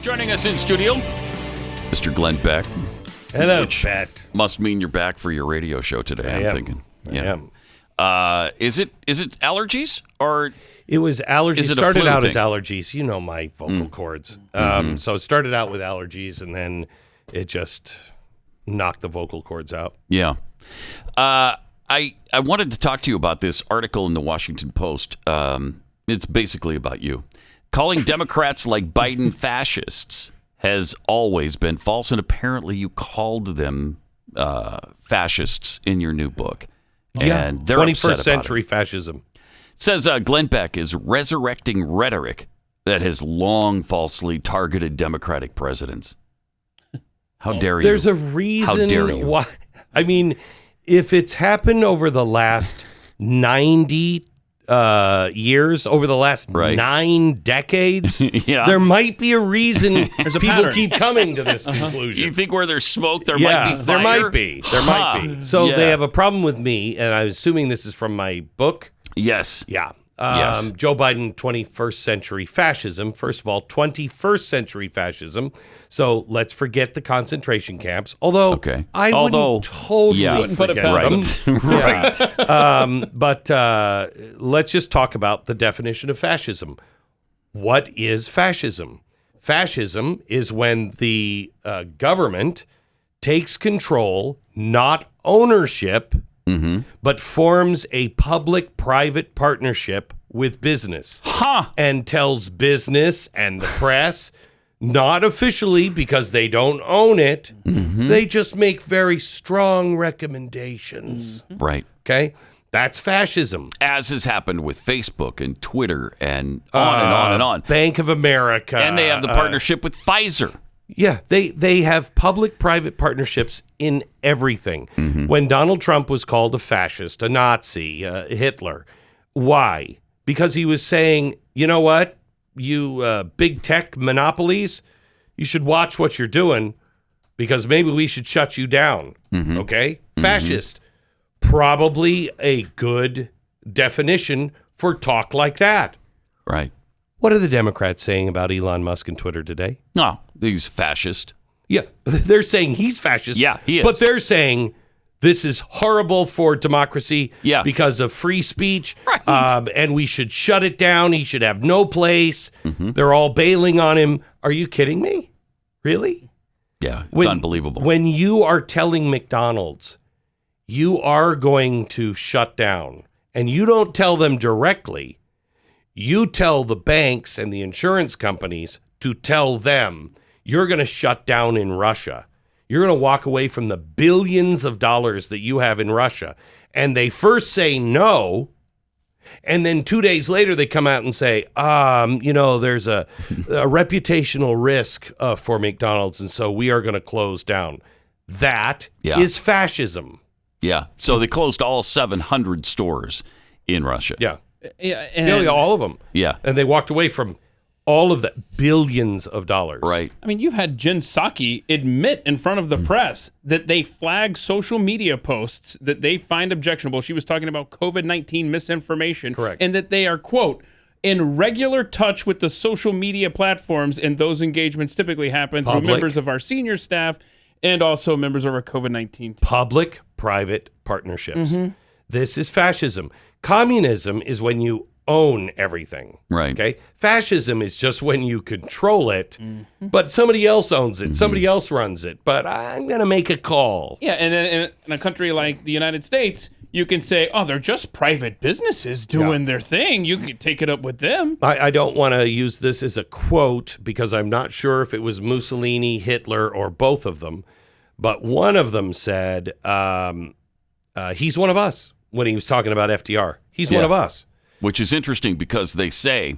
Joining us in studio, Mr. Glenn Beck. Hello, Pat. Must mean you're back for your radio show today, I'm thinking. Yeah. I am. Is it allergies or it was allergies? Is it started out thing? as allergies. You know my vocal cords. So it started out with allergies, and then it just knocked the vocal cords out. Yeah. I wanted to talk to you about this article in the Washington Post. It's basically about you. Calling Democrats like Biden fascists has always been false, and apparently you called them fascists in your new book. Yeah, and they're 21st century fascism. Says Glenn Beck is resurrecting rhetoric that has long falsely targeted Democratic presidents. How dare you? There's a reason How dare you? why. I mean, if it's happened over the last 90 years, over the last 9 decades, there might be a reason people keep coming to this conclusion. You think where there's smoke, there might be fire? There might be. There might be. So they have a problem with me, and I'm assuming this is from my book. Yes. Yeah. Yes. Joe Biden, 21st century fascism. First of all, 21st century fascism. So let's forget the concentration camps. Although I wouldn't totally put it past them. Right. But let's just talk about the definition of fascism. What is fascism? Fascism is when the government takes control, not ownership, but forms a public-private partnership with business and tells business and the press, not officially because they don't own it, they just make very strong recommendations. Right. Okay? That's fascism. As has happened with Facebook and Twitter and on and on and on. Bank of America. And they have the partnership with Pfizer. Yeah, they have public-private partnerships in everything. When Donald Trump was called a fascist, a Nazi, Hitler, why? Because he was saying, you know what, you big tech monopolies, you should watch what you're doing because maybe we should shut you down, okay? Fascist, probably a good definition for talk like that. Right. What are the Democrats saying about Elon Musk and Twitter today? No, he's fascist. Yeah, they're saying he's fascist. Yeah, he is. But they're saying this is horrible for democracy because of free speech, and we should shut it down. He should have no place. They're all bailing on him. Are you kidding me? Really? Yeah, it's unbelievable. When you are telling McDonald's you are going to shut down, and you don't tell them directly, you tell the banks and the insurance companies to tell them you're going to shut down in Russia. You're going to walk away from the billions of dollars that you have in Russia. And they first say no, and then 2 days later they come out and say, there's a reputational risk for McDonald's, and so we are going to close down. That is fascism. Yeah. So they closed all 700 stores in Russia. Yeah. Yeah, all of them. Yeah. And they walked away from all of that, billions of dollars. Right. I mean, you've had Jen Psaki admit in front of the press that they flag social media posts that they find objectionable. She was talking about COVID-19 misinformation. Correct. And that they are, quote, in regular touch with the social media platforms, and those engagements typically happen through members of our senior staff and also members of our COVID-19 team. Public-private partnerships. This is fascism. Communism is when you own everything. Right. Okay. Fascism is just when you control it, but somebody else owns it. Somebody else runs it. But I'm going to make a call. Yeah, and then in a country like the United States, you can say, oh, they're just private businesses doing their thing. You can take it up with them. I don't want to use this as a quote because I'm not sure if it was Mussolini, Hitler, or both of them. But one of them said, he's one of us when he was talking about FDR. He's one of us. Which is interesting because they say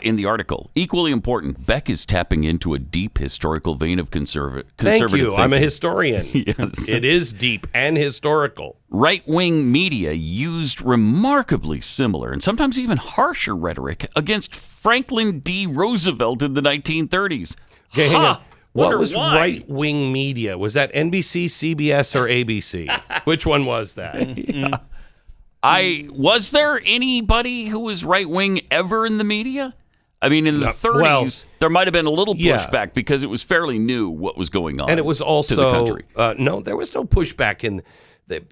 in the article, equally important, Beck is tapping into a deep historical vein of conservative Thank you. thinking. I'm a historian. Yes. It is deep and historical. Right-wing media used remarkably similar and sometimes even harsher rhetoric against Franklin D. Roosevelt in the 1930s. Okay, hang on. What was why. right-wing media? Was that NBC, CBS, or ABC? Which one was that? Was there anybody who was right-wing ever in the media? I mean, in the 30s, there might have been a little Yeah. pushback because it was fairly new what was going on. And it was to the also country. no, there was no pushback in.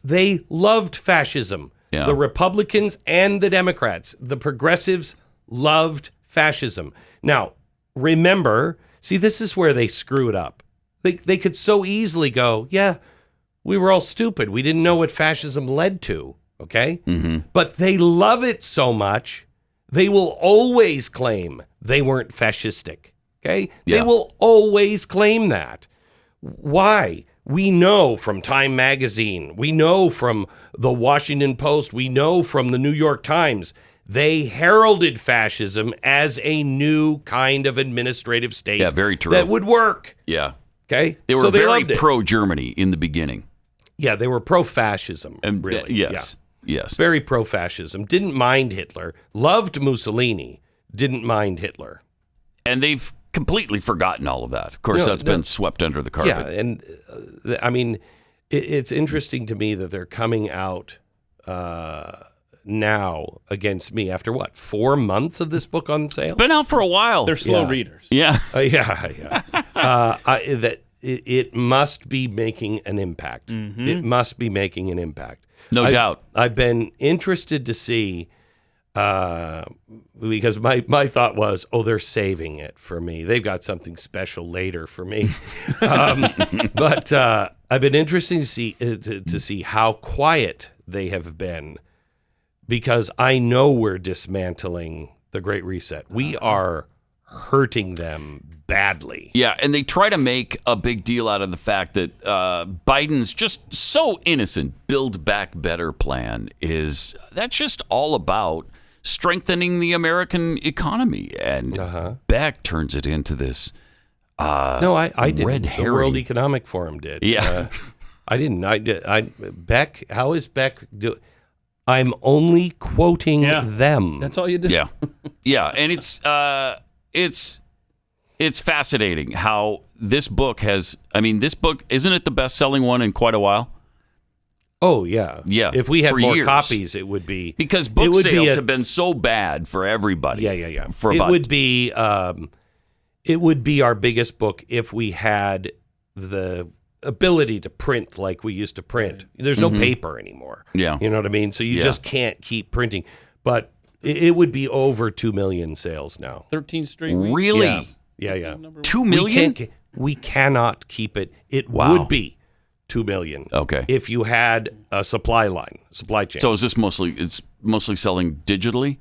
They loved fascism. Yeah. The Republicans and the Democrats, the progressives loved fascism. Now, remember, see, this is where they screw it up. They could so easily go, yeah, we were all stupid. We didn't know what fascism led to. Okay, but they love it so much. They will always claim they weren't fascistic. Okay? Yeah. They will always claim that. Why? We know from Time Magazine, we know from the Washington Post, we know from the New York Times, they heralded fascism as a new kind of administrative state very true. that would work. Yeah. Okay? They were So very loved it. pro-Germany in the beginning. Yeah, they were pro-fascism, And really. Yes. Yeah. Yes. Very pro-fascism. Didn't mind Hitler. Loved Mussolini. Didn't mind Hitler. And they've completely forgotten all of that. Of course, that's been swept under the carpet. Yeah, and I mean, it's interesting to me that they're coming out now against me after what, 4 months of this book on sale? Been out for a while. They're slow Yeah. readers. Yeah. Yeah. That it must be making an impact. It must be making an impact. No doubt. I've been interested to see. Because my thought was, they're saving it for me. They've got something special later for me. But I've been interested to see how quiet they have been, because I know we're dismantling the Great Reset. We are hurting them badly. Yeah, and they try to make a big deal out of the fact that Biden's just so innocent Build Back Better plan that's just all about strengthening the American economy. And Beck turns it into this No, I didn't. red The herring. World Economic Forum did. Yeah. I didn't. I did. Beck, how is Beck do? I'm only quoting them. That's all you do. Yeah, yeah, and it's fascinating how this book has. I mean, this book isn't it the best-selling one in quite a while? Oh yeah, Yeah, If we had for more years. copies, it would be Because book it would sales be have been so bad for everybody. Yeah. For It about would be. It would be our biggest book if we had the ability to print like we used to print. There's no paper anymore. Yeah. You know what I mean? So you Yeah. just can't keep printing. But it would be over 2 million sales now. 13 straight weeks. really Yeah. 2 million. We cannot keep it. It Wow. would be 2 million. Okay. If you had a supply chain. So is this mostly selling digitally?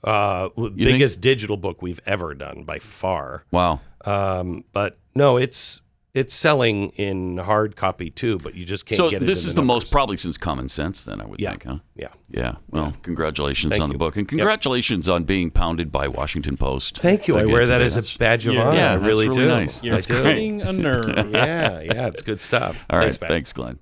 Biggest digital book we've ever done by far. Wow. But no, it's selling in hard copy too, but you just can't So get it. this in is the the numbers. most probably since Common Sense, then I would think, huh? Yeah. Yeah. Well, congratulations Thank on the you. book, and congratulations on being pounded by Washington Post. Thank you. I Again wear that today. as That's- a badge of honor. Yeah, I that's really really do. nice. You're I do. cutting a nerve. Yeah, it's good stuff. All right. Thanks, Beck. Thanks, Glenn.